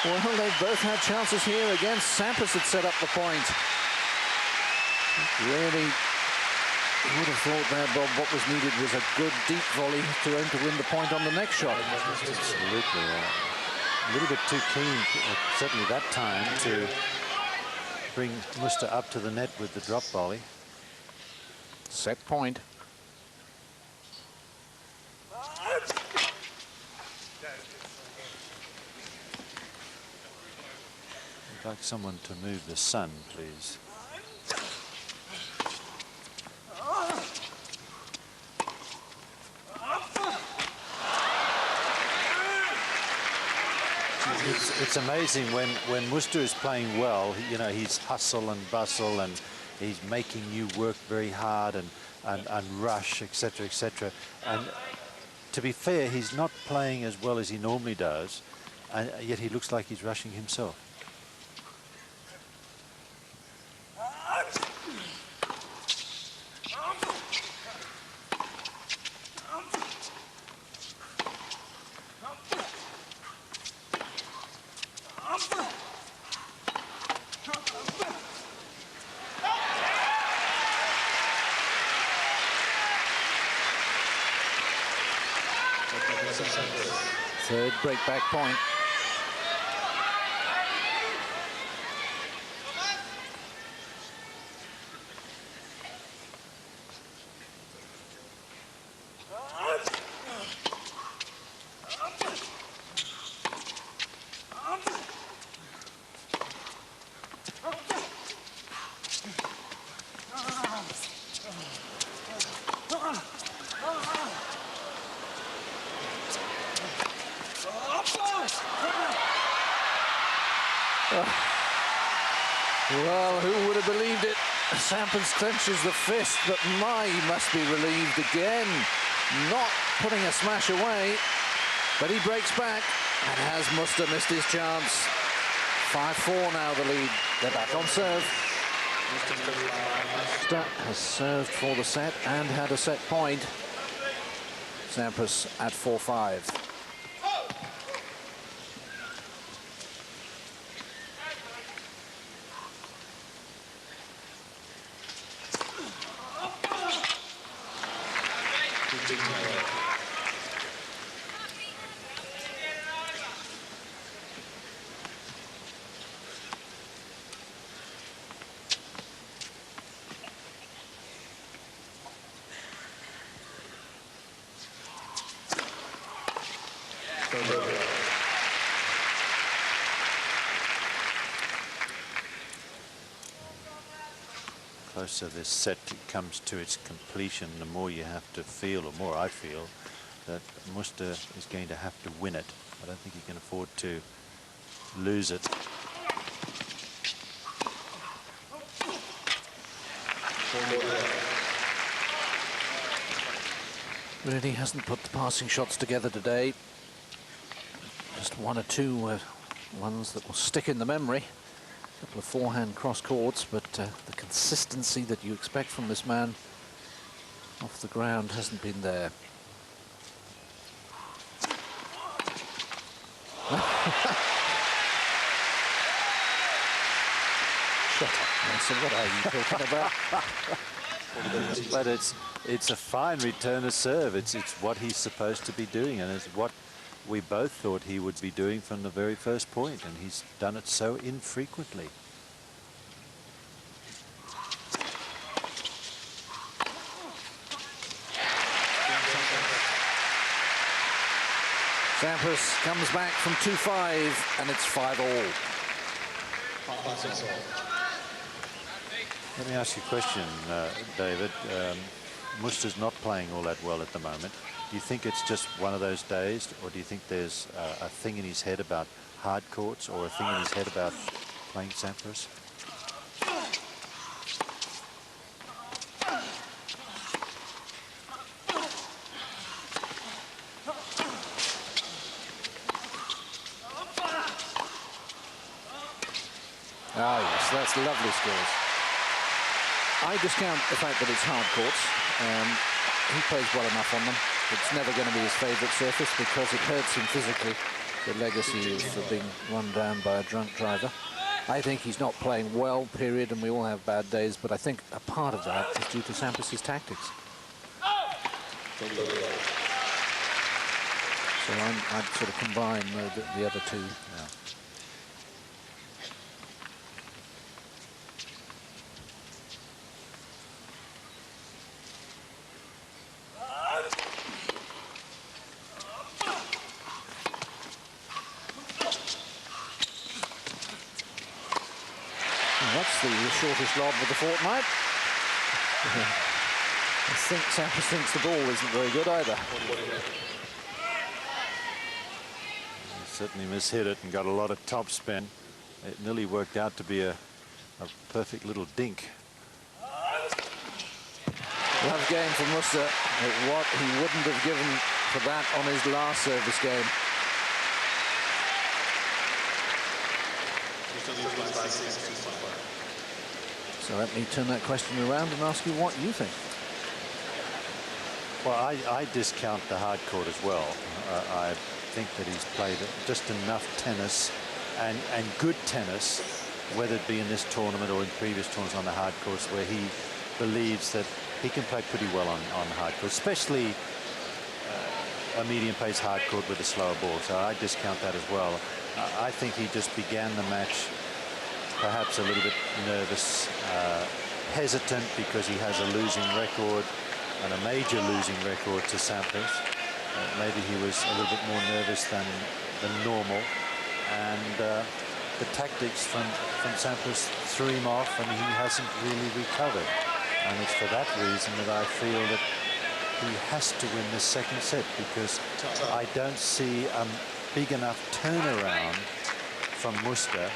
Well, they've both had chances here. Again, Sampras had set up the point. Really, you would have thought there, Bob, what was needed was a good deep volley to aim to win the point on the next shot. Absolutely. A little bit too keen, certainly that time, to bring Muster up to the net with the drop volley. Set point. I'd like someone to move the sun, please. It's amazing when Muster is playing well, you know, he's hustle and bustle and he's making you work very hard and rush, etc., etc. And to be fair, he's not playing as well as he normally does, and yet he looks like he's rushing himself. Third breakback point. Well, who would have believed it? Sampras clenches the fist, but my, he must be relieved again. Not putting a smash away, but he breaks back, and has Muster missed his chance? 5-4 now the lead. They're back on serve. Muster has served for the set and had a set point. Sampras at 4-5. Closer this set comes to its completion, the more you have to feel, or more I feel, that Muster is going to have to win it. I don't think he can afford to lose it. Really hasn't put the passing shots together today. Just one or two ones that will stick in the memory. A couple of forehand cross courts, but the consistency that you expect from this man off the ground hasn't been there. Shut up, Nelson, what are you talking about? But it's a fine return of serve. It's what he's supposed to be doing, and it's what we both thought he would be doing from the very first point, and he's done it so infrequently. Sampras comes back from 2-5, and it's 5-all. Let me ask you a question, David. Muster's not playing all that well at the moment. Do you think it's just one of those days, or do you think there's a thing in his head about hard courts, or a thing in his head about playing Sampras? Ah, yes, that's lovely skills. I discount the fact that it's hard courts. He plays well enough on them. It's never going to be his favourite surface because it hurts him physically. the legacy of being run down by a drunk driver. I think he's not playing well, period, and we all have bad days, but I think a part of that is due to Sampras' tactics. So I'd sort of combine the other two. Yeah. That's the shortest lob of the fortnight. I think Sampras thinks the ball isn't very good either. He certainly mishit it and got a lot of top spin. It nearly worked out to be a perfect little dink. Love game for Muster. What he wouldn't have given for that on his last service game. So let me turn that question around and ask you what you think. Well, I discount the hard court as well. I think that he's played just enough tennis and good tennis, whether it be in this tournament or in previous tournaments on the hard courts, where he believes that he can play pretty well on hard court, especially a medium pace hard court with a slower ball. So I discount that as well. I think he just began the match perhaps a little bit nervous, hesitant, because he has a losing record and a major losing record to Sampras. Maybe he was a little bit more nervous than normal, and the tactics from Sampras threw him off, and he hasn't really recovered. And it's for that reason that I feel that he has to win this second set, because I don't see a big enough turnaround from Muster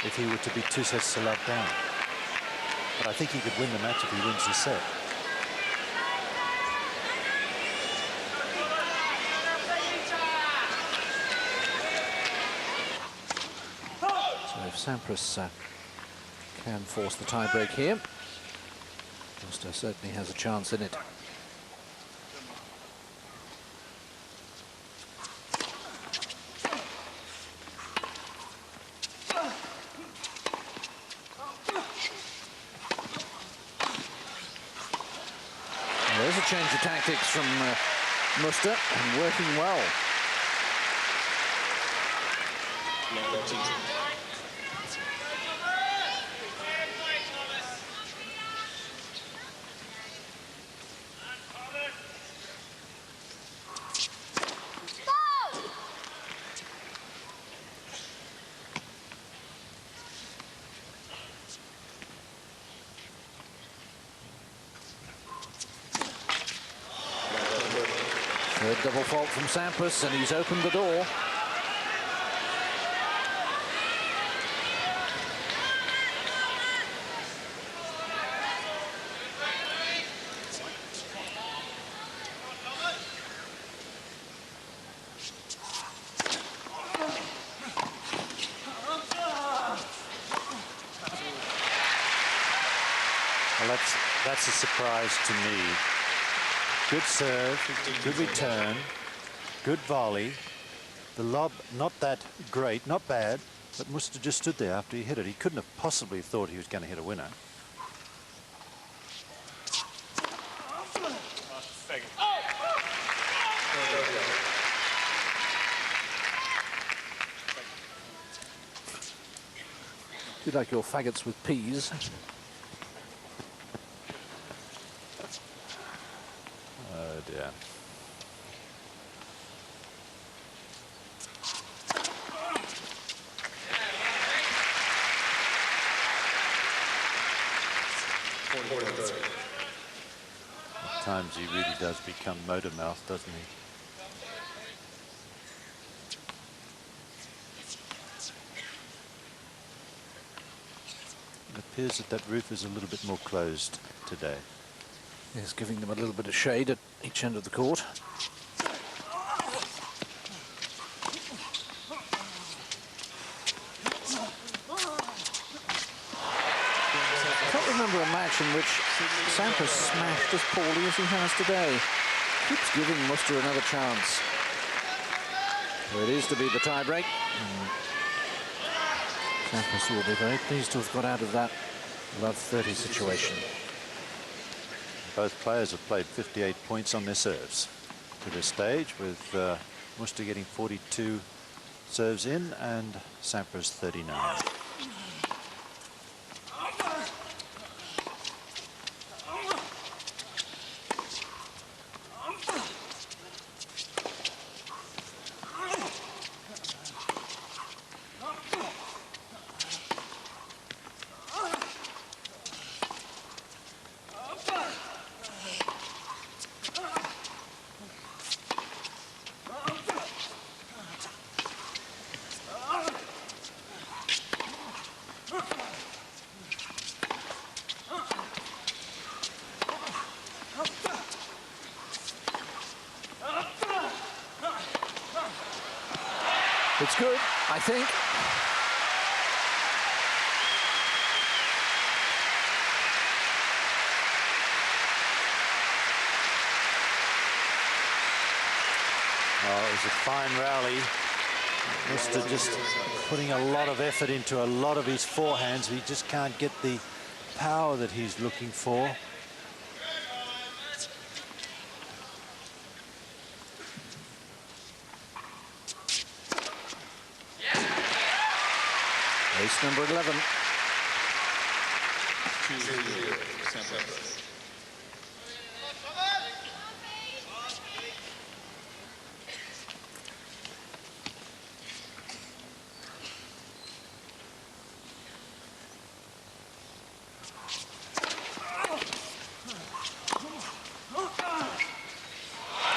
if he were to be 2 sets to love down. But I think he could win the match if he wins the set. So if Sampras can force the tie-break here, Muster certainly has a chance in it. There's a change of tactics from Muster, and working well. Third double fault from Sampras, and he's opened the door. Well, that's a surprise to me. Good serve, good return, good volley. The lob, not that great, not bad, but Muster just stood there after he hit it. He couldn't have possibly thought he was going to hit a winner. You like your faggots with peas. Oh dear. At times he really does become motor mouth, doesn't he? It appears that that roof is a little bit more closed today. Yes, giving them a little bit of shade at each end of the court. I can't remember a match in which Sampras smashed as poorly as he has today. Keeps giving Muster another chance. So it is to be the tie-break. Sampras will be very pleased to have got out of that above 30 situation. Both players have played 58 points on their serves to this stage, with Muster getting 42 serves in and Sampras 39. It's good, I think. Oh, it was a fine rally. Muster just putting a lot of effort into a lot of his forehands. He just can't get the power that he's looking for. Ace number 11.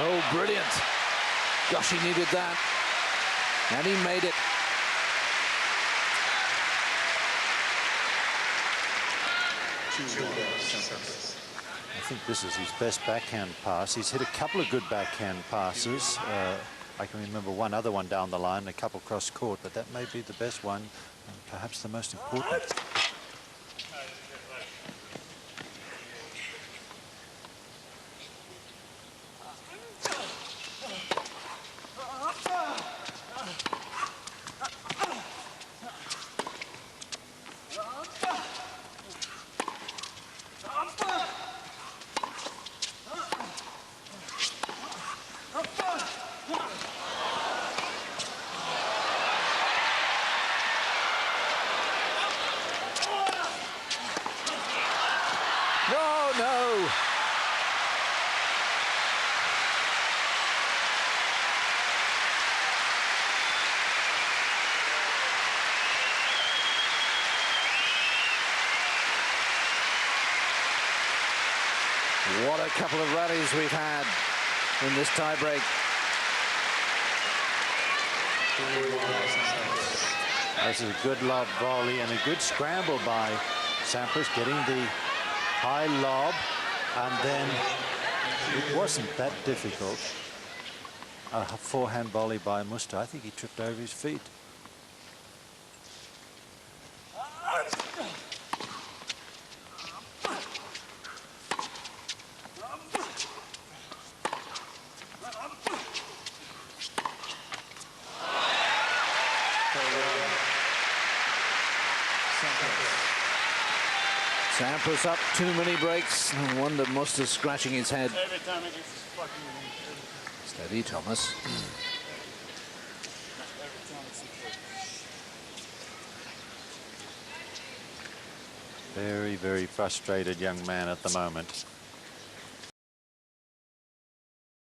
Oh, brilliant. Gosh, he needed that. And he made it. I think this is his best backhand pass. He's hit a couple of good backhand passes. I can remember one other one down the line, a couple cross court, but that may be the best one, and perhaps the most important. No. What a couple of rallies we've had in this tie-break. This is a good lob volley and a good scramble by Sampras, getting the high lob, and then it wasn't that difficult. A forehand volley by Muster. I think he tripped over his feet. Sampras up too many breaks. No wonder Muster's scratching his head. Every time it gets fucking... Steady, Thomas. Very, very frustrated young man at the moment.